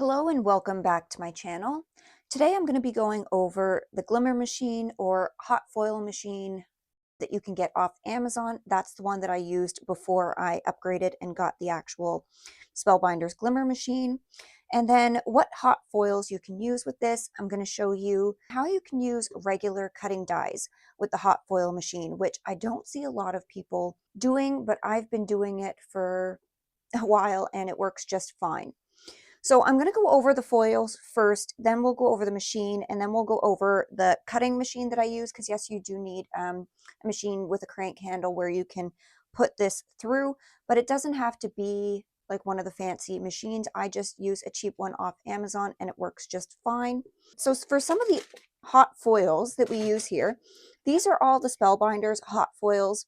Hello and welcome back to my channel. Today I'm going to be going over the Glimmer Machine or hot foil machine that you can get off Amazon. That's the one that I used before I upgraded and got the actual Spellbinders Glimmer Machine. And then what hot foils you can use with this. I'm going to show you how you can use regular cutting dies with the hot foil machine, which I don't see a lot of people doing, but I've been doing it for a while and it works just fine. So I'm going to go over the foils first, then we'll go over the machine, and then we'll go over the cutting machine that I use, because yes, you do need a machine with a crank handle where you can put this through, but it doesn't have to be like one of the fancy machines. I just use a cheap one off Amazon and it works just fine. So for some of the hot foils that we use here, these are all the Spellbinders hot foils.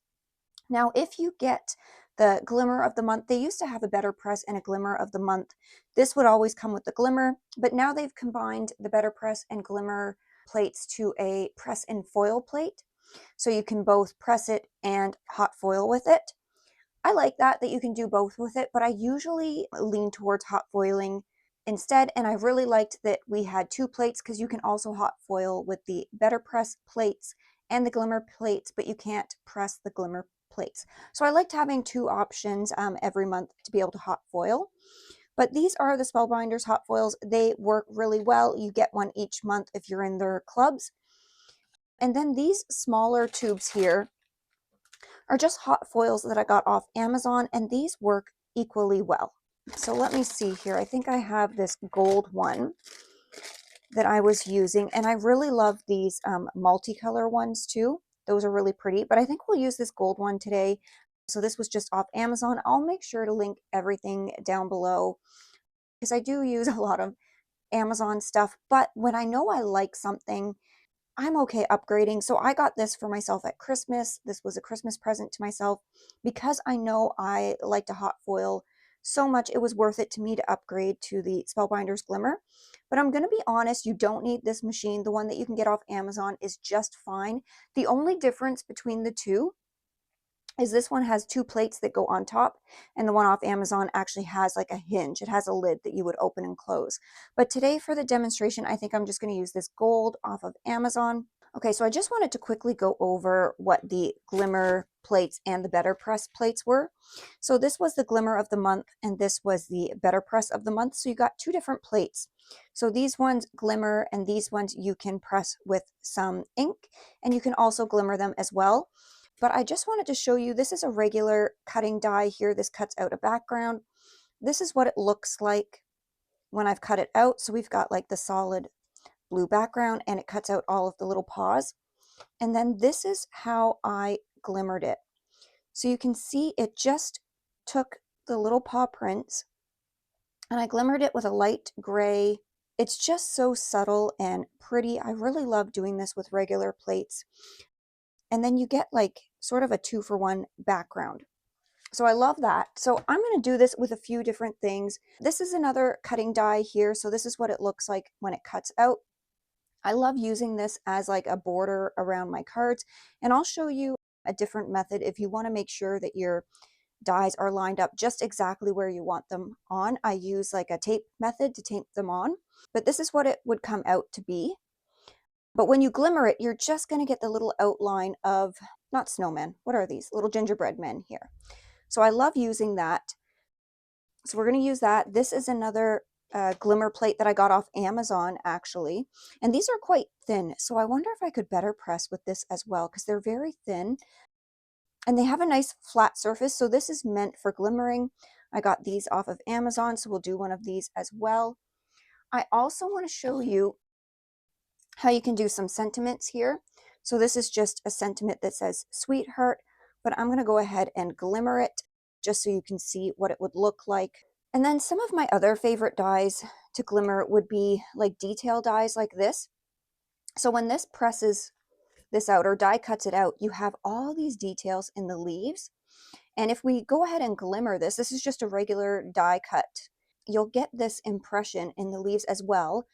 Now, if you get the Glimmer of the Month, they used to have a Better Press and a Glimmer of the Month. This would always come with the Glimmer, but now they've combined the Better Press and Glimmer plates to a press and foil plate. So you can both press it and hot foil with it. I like that you can do both with it, but I usually lean towards hot foiling instead. And I really liked that we had two plates because you can also hot foil with the Better Press plates and the Glimmer plates, but you can't press the Glimmer plates. So I liked having two options every month to be able to hot foil. But these are the Spellbinders hot foils. They work really well. You get one each month if you're in their clubs. And then these smaller tubes here are just hot foils that I got off Amazon, and these work equally well. So let me see here. I think I have this gold one that I was using, and I really love these multicolor ones too. Those are really pretty, but I think we'll use this gold one today. So this was just off Amazon. I'll make sure to link everything down below because I do use a lot of Amazon stuff, but when I know I like something, I'm okay upgrading. So I got this for myself at Christmas. This was a Christmas present to myself because I know I like to hot foil so much. It was worth it to me to upgrade to the Spellbinders Glimmer. But I'm going to be honest, you don't need this machine. The one that you can get off Amazon is just fine. The only difference between the two is this one has two plates that go on top, and the one off Amazon actually has like a hinge. It has a lid that you would open and close. But today for the demonstration, I think I'm just going to use this gold off of Amazon. Okay, so I just wanted to quickly go over what the Glimmer plates and the Better Press plates were. So this was the Glimmer of the Month, and this was the Better Press of the Month. So you got two different plates. So these ones glimmer, and these ones you can press with some ink, and you can also glimmer them as well. But I just wanted to show you, this is a regular cutting die here. This cuts out a background. This is what it looks like when I've cut it out. So we've got like the solid blue background, and it cuts out all of the little paws. And then this is how I glimmered it. So you can see it just took the little paw prints, and I glimmered it with a light gray. It's just so subtle and pretty. I really love doing this with regular plates. And then you get like sort of a 2-for-1 background. So I love that. So I'm going to do this with a few different things. This is another cutting die here. So this is what it looks like when it cuts out. I love using this as like a border around my cards. And I'll show you a different method if you want to make sure that your dies are lined up just exactly where you want them on. I use like a tape method to tape them on, but this is what it would come out to be. But when you glimmer it, you're just going to get the little outline of, not snowmen, what are these? Little gingerbread men here. So I love using that. So we're going to use that. This is another glimmer plate that I got off Amazon actually. And these are quite thin. So I wonder if I could better press with this as well because they're very thin. And they have a nice flat surface. So this is meant for glimmering. I got these off of Amazon. So we'll do one of these as well. I also want to show you how you can do some sentiments here. So this is just a sentiment that says sweetheart, but I'm going to go ahead and glimmer it just so you can see what it would look like. And then some of my other favorite dies to glimmer would be like detail dies like this. So when this presses this out or die cuts it out, you have all these details in the leaves. And if we go ahead and glimmer this, this is just a regular die cut. You'll get this impression in the leaves as well.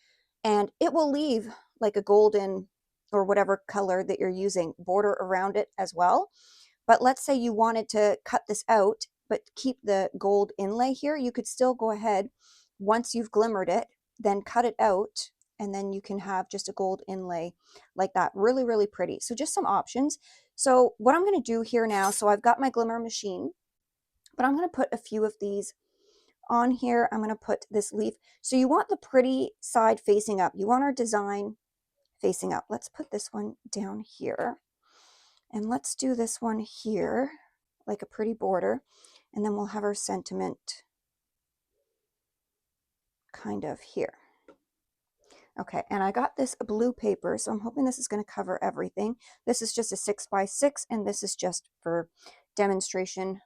And it will leave like a golden or whatever color that you're using border around it as well. But let's say you wanted to cut this out, but keep the gold inlay here, you could still go ahead once you've glimmered it, then cut it out, and then you can have just a gold inlay like that. Really, really pretty. So just some options. So what I'm going to do here now, so I've got my Glimmer Machine, but I'm going to put a few of these on here. I'm going to put this leaf. So you want the pretty side facing up. You want our design facing up. Let's put this one down here. And let's do this one here, like a pretty border. And then we'll have our sentiment kind of here. Okay, and I got this blue paper, so I'm hoping this is going to cover everything. This is just a 6x6, and this is just for demonstration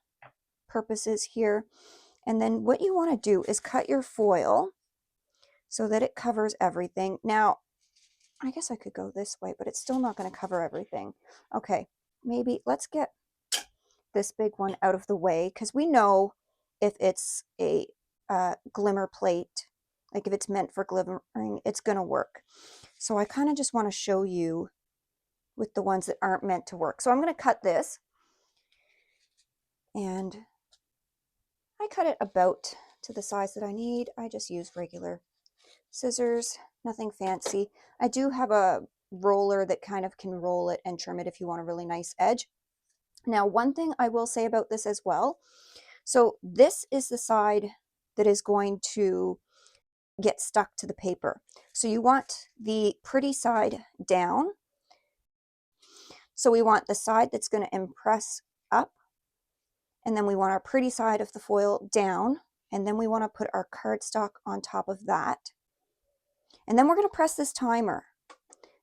purposes here. And then what you want to do is cut your foil so that it covers everything. Now, I guess I could go this way, but it's still not going to cover everything. Okay, maybe let's get this big one out of the way, because we know if it's a glimmer plate, like if it's meant for glimmering, it's going to work. So I kind of just want to show you with the ones that aren't meant to work. So I'm going to cut this, and I cut it about to the size that I need. I just use regular scissors, nothing fancy. I do have a roller that kind of can roll it and trim it if you want a really nice edge. Now, one thing I will say about this as well, so this is the side that is going to get stuck to the paper. So you want the pretty side down. So we want the side that's going to impress up, and then we want our pretty side of the foil down, and then we want to put our cardstock on top of that. And then we're going to press this timer,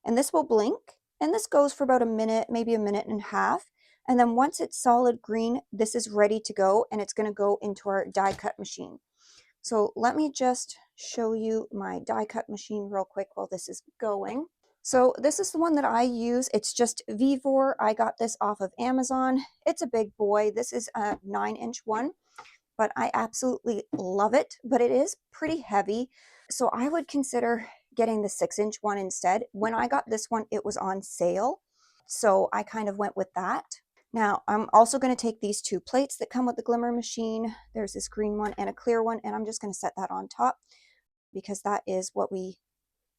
and this will blink, and this goes for about a minute, maybe a minute and a half. And then once it's solid green, this is ready to go, and it's going to go into our die cut machine. So let me just show you my die cut machine real quick while this is going. So this is the one that I use. It's just VEVOR. I got this off of Amazon. It's a big boy. This is a 9-inch one, but I absolutely love it, but it is pretty heavy. So I would consider getting the 6-inch one instead. When I got this one, it was on sale, so I kind of went with that. Now, I'm also going to take these two plates that come with the Glimmer Machine. There's this green one and a clear one, and I'm just going to set that on top because that is what we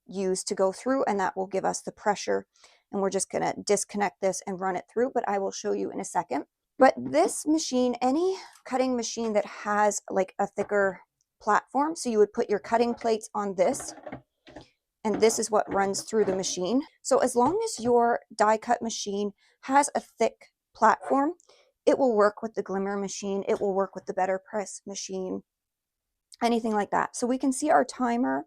use to go through, and that will give us the pressure. And we're just going to disconnect this and run it through, but I will show you in a second. But this machine, any cutting machine that has like a thicker platform, so you would put your cutting plates on this, and this is what runs through the machine. So as long as your die cut machine has a thick platform, it will work with the Glimmer Machine, it will work with the Better Press machine, anything like that. So we can see our timer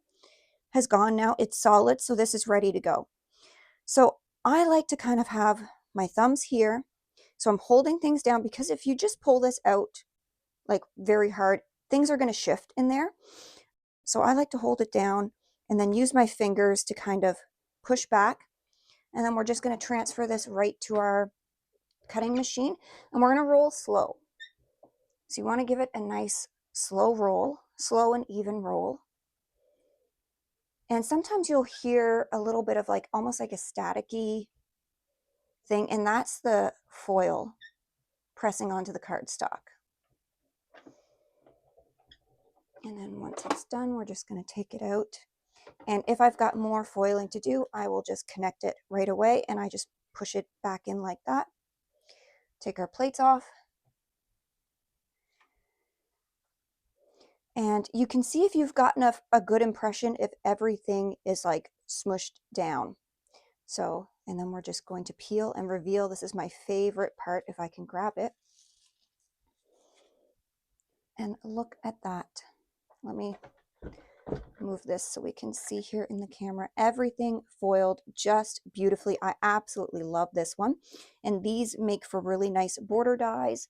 has gone now. It's solid, so this is ready to go. So I like to kind of have my thumbs here. So I'm holding things down, because if you just pull this out like very hard, things are going to shift in there. So I like to hold it down and then use my fingers to kind of push back. And then we're just going to transfer this right to our cutting machine, and we're going to roll slow. So you want to give it a nice slow roll, slow and even roll. And sometimes you'll hear a little bit of like almost like a staticky thing, and that's the foil pressing onto the cardstock. And then once it's done, we're just going to take it out. And if I've got more foiling to do, I will just connect it right away, and I just push it back in like that. Take our plates off. And you can see if you've gotten a good impression if everything is like smushed down. So, and then we're just going to peel and reveal. This is my favorite part, if I can grab it. And look at that. Let me move this so we can see here in the camera. Everything foiled just beautifully. I absolutely love this one. And these make for really nice border dies.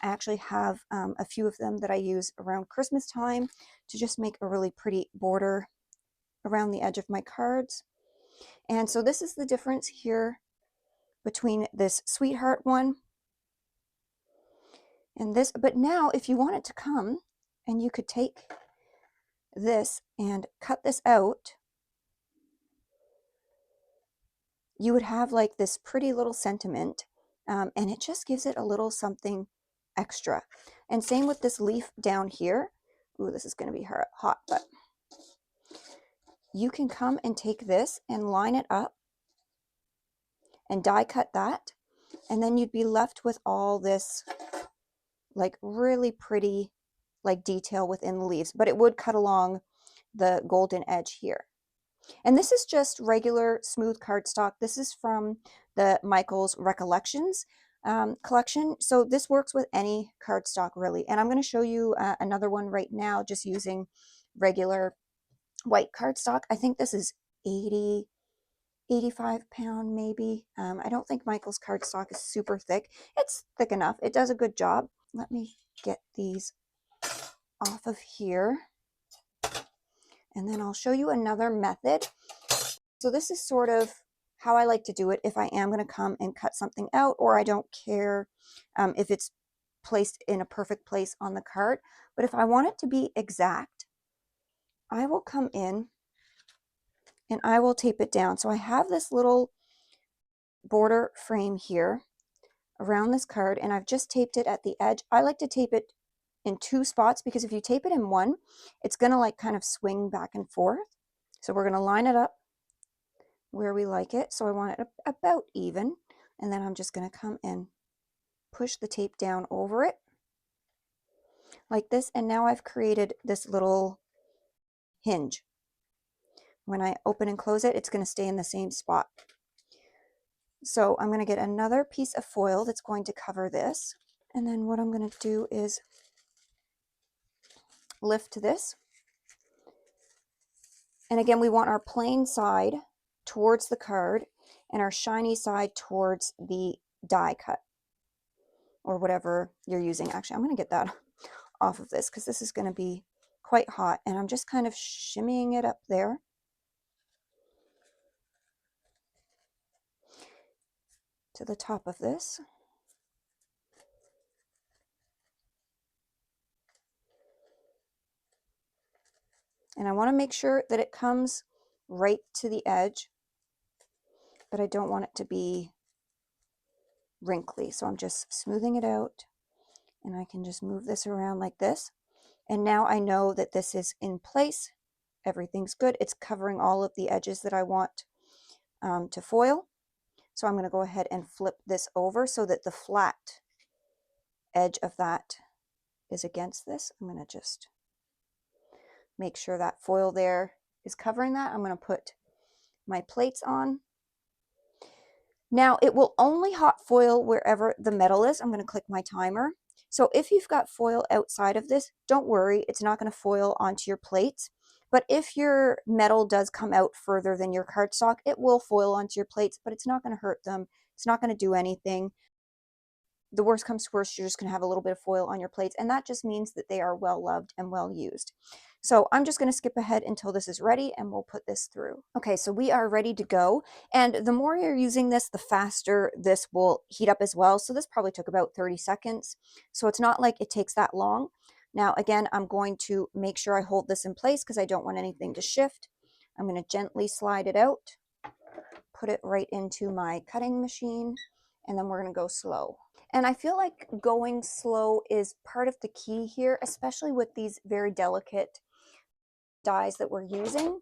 I actually have a few of them that I use around Christmas time to just make a really pretty border around the edge of my cards. And so this is the difference here between this Sweetheart one and this. But now if you want it to come, and you could take this and cut this out, you would have like this pretty little sentiment, and it just gives it a little something extra. And same with this leaf down here. Ooh, this is going to be hot, but you can come and take this and line it up and die cut that, and then you'd be left with all this like really pretty like detail within the leaves, but it would cut along the golden edge here. And this is just regular smooth cardstock. This is from the Michael's Recollections collection. So this works with any cardstock really. And I'm going to show you another one right now just using regular white cardstock. I think this is 85 pound maybe. I don't think Michael's cardstock is super thick. It's thick enough. It does a good job. Let me get these off of here. And then I'll show you another method. So this is sort of how I like to do it if I am going to come and cut something out, or I don't care if it's placed in a perfect place on the card. But if I want it to be exact, I will come in and I will tape it down. So I have this little border frame here around this card, and I've just taped it at the edge. I like to tape it in 2 spots because if you tape it in one, it's going to like kind of swing back and forth. So we're going to line it up where we like it. So I want it about even, and then I'm just going to come and push the tape down over it like this, and now I've created this little hinge. When I open and close it, it's going to stay in the same spot. So I'm going to get another piece of foil that's going to cover this, and then what I'm going to do is lift this, and again we want our plain side towards the card and our shiny side towards the die cut or whatever you're using. Actually, I'm going to get that off of this because this is going to be quite hot, and I'm just kind of shimmying it up there to the top of this. And I want to make sure that it comes right to the edge, but I don't want it to be wrinkly. So I'm just smoothing it out, and I can just move this around like this. And now I know that this is in place. Everything's good. It's covering all of the edges that I want to foil. So I'm going to go ahead and flip this over so that the flat edge of that is against this. I'm going to just make sure that foil there is covering that. I'm going to put my plates on. Now it will only hot foil wherever the metal is. I'm going to click my timer. So if you've got foil outside of this, don't worry, it's not going to foil onto your plates. But if your metal does come out further than your cardstock, it will foil onto your plates, but it's not going to hurt them. It's not going to do anything. The worst comes to worst, you're just going to have a little bit of foil on your plates, and that just means that they are well loved and well used. So I'm just going to skip ahead until this is ready, and we'll put this through. Okay, so we are ready to go, and the more you're using this, the faster this will heat up as well. So this probably took about 30 seconds, so it's not like it takes that long. Now again, I'm going to make sure I hold this in place because I don't want anything to shift. I'm going to gently slide it out, put it right into my cutting machine, and then we're going to go slow. And I feel like going slow is part of the key here, especially with these very delicate dies that we're using.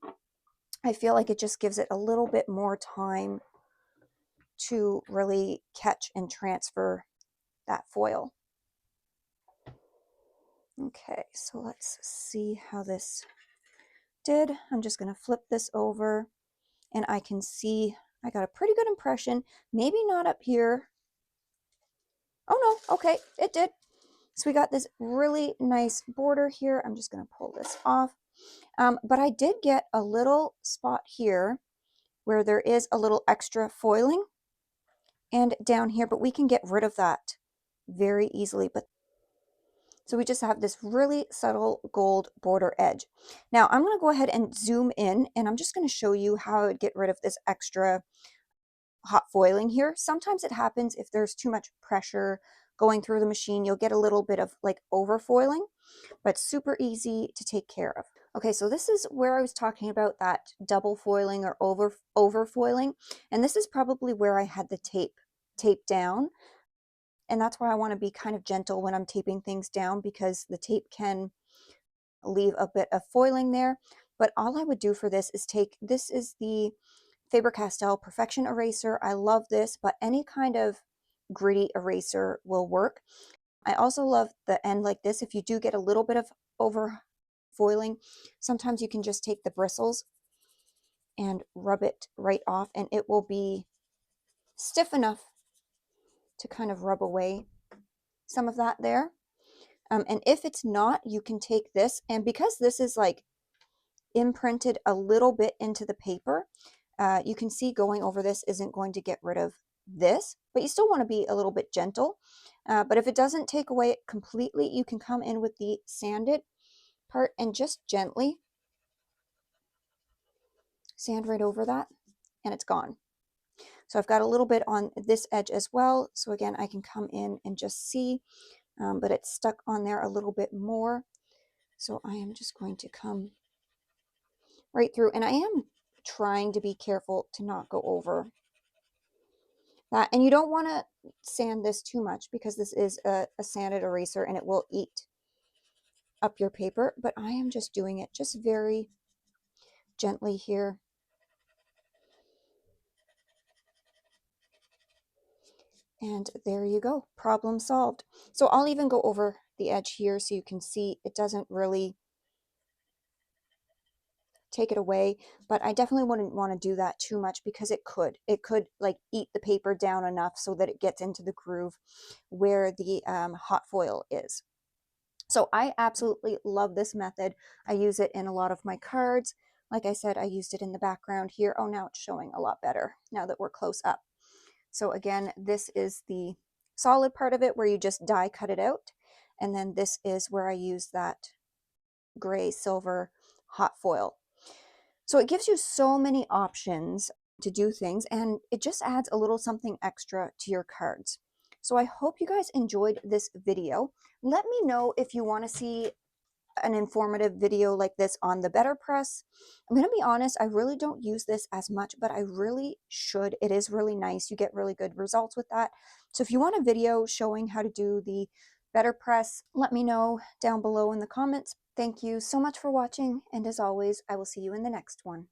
I feel like it just gives it a little bit more time to really catch and transfer that foil. Okay, so let's see how this did. I'm just going to flip this over, and I can see I got a pretty good impression. Maybe not up here. Oh no, okay, it did. So we got this really nice border here. I'm just going to pull this off. But I did get a little spot here where there is a little extra foiling and down here, but we can get rid of that very easily. But so we just have this really subtle gold border edge. Now I'm going to go ahead and zoom in, and I'm just going to show you how I would get rid of this extra hot foiling here. Sometimes it happens if there's too much pressure going through the machine, you'll get a little bit of like over foiling, but super easy to take care of. Okay, so this is where I was talking about that double foiling or over foiling, and this is probably where I had the tape taped down, and that's why I want to be kind of gentle when I'm taping things down, because the tape can leave a bit of foiling there. But all I would do for this is this is the Faber-Castell Perfection Eraser. I love this, but any kind of gritty eraser will work. I also love the end like this. If you do get a little bit of over foiling, sometimes you can just take the bristles and rub it right off, and it will be stiff enough to kind of rub away some of that there. And if it's not, you can take this, and because this is like imprinted a little bit into the paper, you can see going over this isn't going to get rid of this, but you still want to be a little bit gentle. But if it doesn't take away it completely, you can come in with the sanded part and just gently sand right over that, and it's gone. So I've got a little bit on this edge as well. So again, I can come in and just see, but it's stuck on there a little bit more. So I am just going to come right through, and I am trying to be careful to not go over that. And you don't want to sand this too much because this is a sanded eraser and it will eat up your paper, but I am just doing it just very gently here. And there you go, problem solved. So I'll even go over the edge here so you can see it doesn't really take it away, but I definitely wouldn't want to do that too much because it could like eat the paper down enough so that it gets into the groove where the hot foil is. So I absolutely love this method. I use it in a lot of my cards. Like I said, I used it in the background here. Oh, now it's showing a lot better now that we're close up. So again, this is the solid part of it where you just die cut it out. And then this is where I use that gray silver hot foil. So it gives you so many options to do things, and it just adds a little something extra to your cards. So I hope you guys enjoyed this video. Let me know if you want to see an informative video like this on the Better Press. I'm going to be honest, I really don't use this as much, but I really should. It is really nice. You get really good results with that. So if you want a video showing how to do the Better Press, let me know down below in the comments. Thank you so much for watching, and as always, I will see you in the next one.